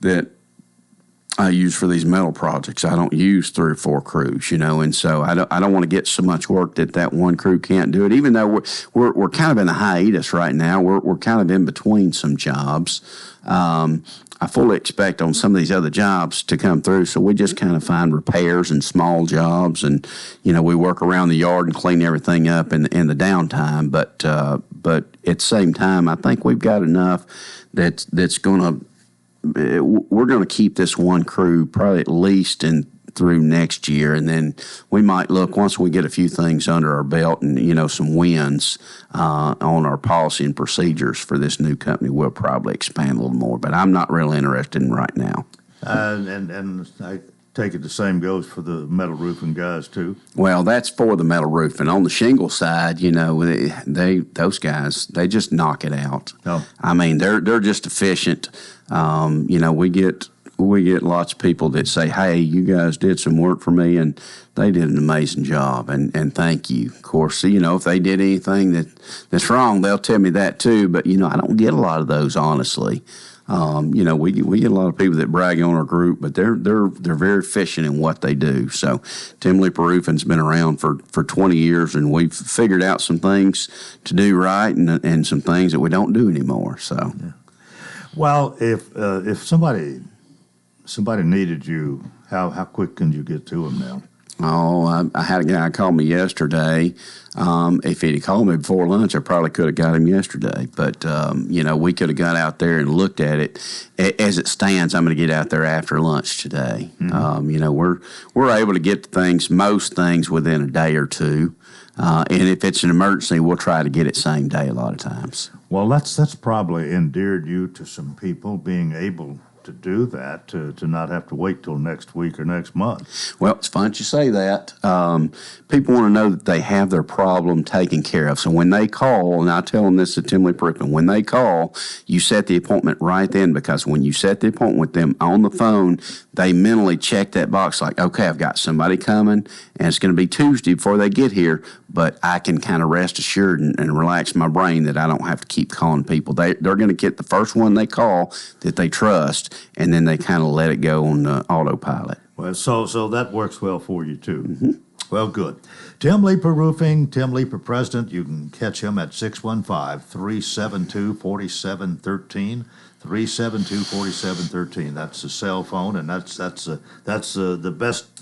that I use for these metal projects. I don't use 3 or 4 crews, and so I don't want to get so much work that one crew can't do it. Even though we're kind of in a hiatus right now, we're kind of in between some jobs. I fully expect on some of these other jobs to come through, so we just kind of find repairs and small jobs, and we work around the yard and clean everything up in the downtime. But at the same time, I think we've got enough that's going to. We're going to keep this one crew probably at least through next year, and then we might look once we get a few things under our belt and some wins on our policy and procedures for this new company. We'll probably expand a little more, but I'm not really interested in right now. And I take it the same goes for the metal roofing guys too. Well, that's for the metal roofing. On the shingle side, those guys, they just knock it out. Oh. I mean, they're just efficient. We get lots of people that say, "Hey, you guys did some work for me, and they did an amazing job, and thank you." Of course, if they did anything that's wrong, they'll tell me that too. But I don't get a lot of those, honestly. We get a lot of people that brag on our group, but they're very efficient in what they do. So Tim Leeper Roofing's been around for 20 years, and we've figured out some things to do right and some things that we don't do anymore. So, yeah. Well, if somebody needed you, how quick can you get to them now? Oh, I had a guy call me yesterday. If he'd called me before lunch, I probably could have got him yesterday. But, we could have got out there and looked at it. As it stands, I'm going to get out there after lunch today. Mm-hmm. We're able to get most things within a day or two. And if it's an emergency, we'll try to get it same day a lot of times. Well, that's probably endeared you to some people, being able to do that, to not have to wait till next week or next month. Well, it's fun that you say that. People want to know that they have their problem taken care of. So when they call, and I tell them this at Tim Lee Peripheral, when they call, you set the appointment right then, because when you set the appointment with them on the phone, they mentally check that box like, okay, I've got somebody coming, and it's going to be Tuesday before they get here, but I can kind of rest assured and relax my brain that I don't have to keep calling people. They're going to get the first one they call that they trust, and then they kind of let it go on autopilot. Well, so that works well for you, too. Mm-hmm. Well, good. Tim Leeper Roofing, Tim Leeper President. You can catch him at 615-372-4713. 372-4713. That's the cell phone, and that's the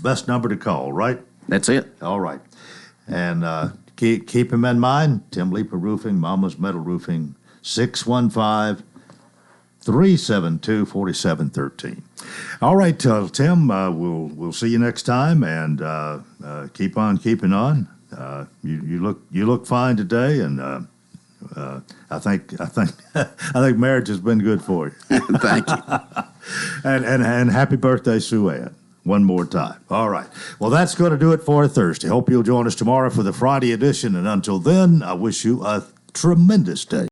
best number to call, right? That's it. All right. And keep him in mind. Tim Leeper Roofing, Mama's Metal Roofing, 615-372-4713. All right, Tim. We'll see you next time, and keep on keeping on. You look fine today, and I think marriage has been good for you. Thank you. and happy birthday, Sue Ann. One more time. All right. Well, that's going to do it for Thursday. Hope you'll join us tomorrow for the Friday edition. And until then, I wish you a tremendous day.